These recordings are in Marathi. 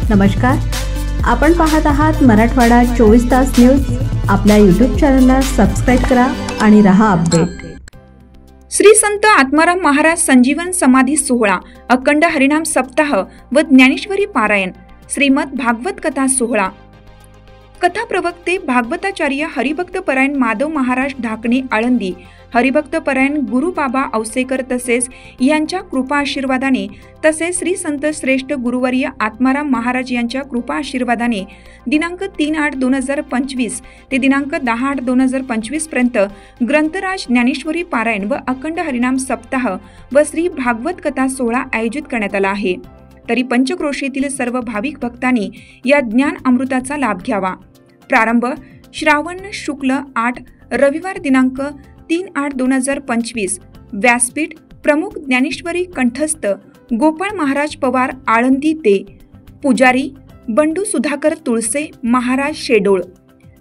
नमस्कार, आपण पाहत आहात मराठवाडा 24 तास न्यूज। आपल्या यूट्यूब चॅनलला सबस्क्राइब करा आणि रहा अपडेट। श्री संत आत्माराम महाराज संजीवन समाधी सोहळा, अखंड हरिनाम सप्ताह व ज्ञानेश्वरी पारायण, श्रीमद भागवत कथा सोहळा। कथा प्रवक्ते भागवताचार्य हरिभक्त परायण माधव महाराज ढाकणे आळंदी, हरिभक्त परायण गुरु बाबा औसेकर तसेच यांच्या कृपा आशीर्वादाने तसेच श्री संत श्रेष्ठ गुरुवर्य आत्माराम महाराज यांच्या कृपा आशीर्वादाने दिनांक 3/8/2025 ते दिनांक 10/8/2025 पर्यंत ग्रंथराज ज्ञानेश्वरी पारायण व अखंड हरिनाम सप्ताह व श्री भागवत कथा सोहळा आयोजित करण्यात आला आहे। तरी पंचक्रोशीतील सर्व भाविक भक्तांनी या ज्ञान अमृताचा लाभ घ्यावा। प्रारंभ श्रावण शुक्ल 8 रविवार दिनांक 3/8/2025। व्यासपीठ प्रमुख ज्ञानेश्वरी कंठस्थ गोपाळ महाराज पवार आळंदी ते पुजारी बंडू सुधाकर तुळसे महाराज शेडोळ।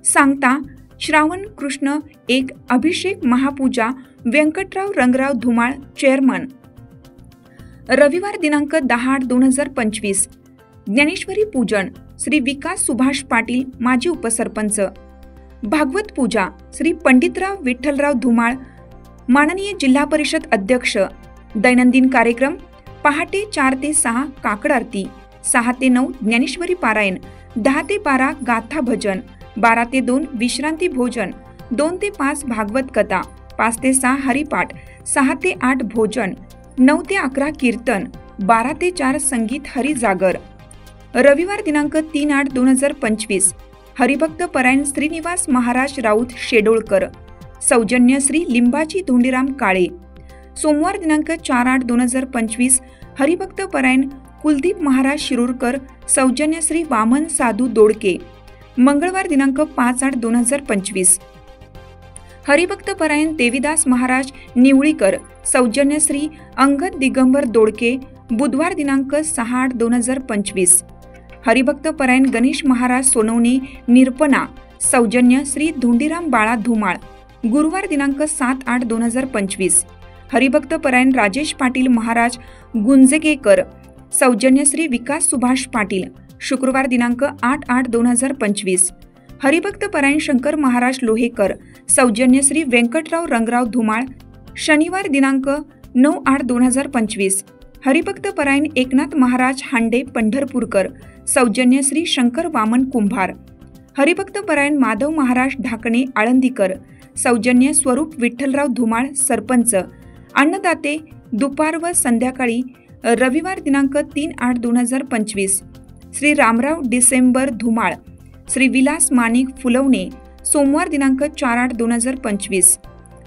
सांगता श्रावण कृष्ण 1 अभिषेक महापूजा व्यंकटराव रंगराव धुमाळ चेअरमन। रविवार दिनांक 10/8/2025 ज्ञानेश्वरी पूजन श्री विकास सुभाष पाटील माजी उपसरपंच। भागवत पूजा श्री पंडितराव विठ्ठलराव धुमाळ माननीय जिल्हा परिषद अध्यक्ष। दैनंदिन कार्यक्रम पहाटे 4 ते 6 काकड आरती, 6 ते 9 ज्ञानेश्वरी पारायण, 10 ते 12 गाथा भजन, 12 ते 2 विश्रांती भोजन, 2 ते 5 भागवत कथा, 5 ते 6 हरिपाठ, 6 ते 8 भोजन, 9 ते 11 कीर्तन, 12 ते 4 संगीत हरी जागर। रविवार दिनांक 3/8/2025 हरिभक्त परायण श्रीनिवास महाराज राऊत शेडोळकर, सौजन्य श्री लिंबाजी धोंडीराम काळे। सोमवार दिनांक 4/8/2025 हरिभक्त परायण कुलदीप महाराज शिरूरकर, सौजन्य श्री वामन साधू दोडके। मंगळवार दिनांक 5/8/2025 हरिभक्त परायण देवीदास महाराज निवळीकर, सौजन्य श्री अंगद दिगंबर दोडके। बुधवार दिनांक 6/8/2025 हरिभक्त परायण गणेश महाराज सोनवणे निरपना, सौजन्य श्री धोंडीराम बाळा धुमाळ। गुरुवार दिनांक 7/8/2025 हरिभक्त परायण राजेश पाटील महाराज गुंजगेकर, सौजन्य श्री विकास सुभाष पाटील। शुक्रवार दिनांक 8/8/2025 हरिभक्त परायण शंकर महाराज लोहेकर, सौजन्य श्री व्यंकटराव रंगराव धुमाळ। शनिवार दिनांक 9/8/2025 हरिभक्त परायण एकनाथ महाराज हांडे पंढरपूरकर, सौजन्य श्री शंकर वामन कुंभार। हरिभक्त परायण माधव महाराज ढाकणे आळंदीकर, सौजन्य स्वरूप विठ्ठलराव धुमाळ सरपंच। अन्नदाते दुपार व संध्याकाळी। रविवार दिनांक 3/8/2025 श्री रामराव डिसेंबर धुमाळ, श्री विलास माणिक फुलवणे। सोमवार दिनांक 4/8/2025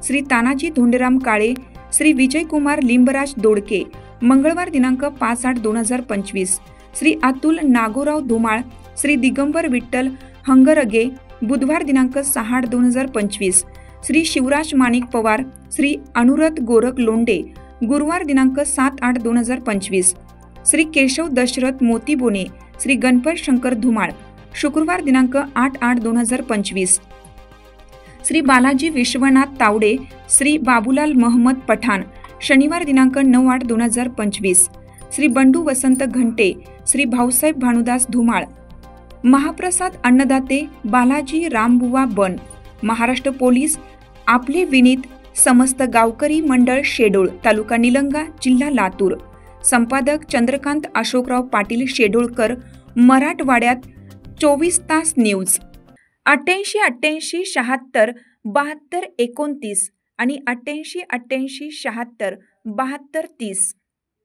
श्री तानाजी धोंडीराम काळे, श्री विजयकुमार लिंबराज दोडके। मंगळवार दिनांक 5/8/2025 श्री अतुल नागोराव धुमाळ, श्री दिगंबर विठ्ठल हंगरगे। बुधवार दिनांक 6/8/2025 श्री शिवराज माणिक पवार, श्री अनुरत गोरख लोंडे। गुरुवार दिनांक 7/8/2025 श्री केशव दशरथ मोतीबोने, श्री गणपत शंकर धुमाळ। शुक्रवार दिनांक 8/8/2025 श्री बालाजी विश्वनाथ तावडे, श्री बाबूलाल महम्मद पठाण। शनिवार दिनांक 9/8/2025 श्री बंडू वसंत घंटे, श्री भाऊसाहेब भानुदास धुमाळ। महाप्रसाद अन्नदाते बालाजी रामबुवा बन। महाराष्ट्र पोलीस आपले विनीत, समस्त गावकरी मंडळ शेडोळ, तालुका निलंगा, जिल्हा लातूर। संपादक चंद्रकांत अशोकराव पाटील शेडोळकर, मराठवाड्यात 24 तास न्यूज। 88 88 76 72 29 आणि 88 88 76 72 30।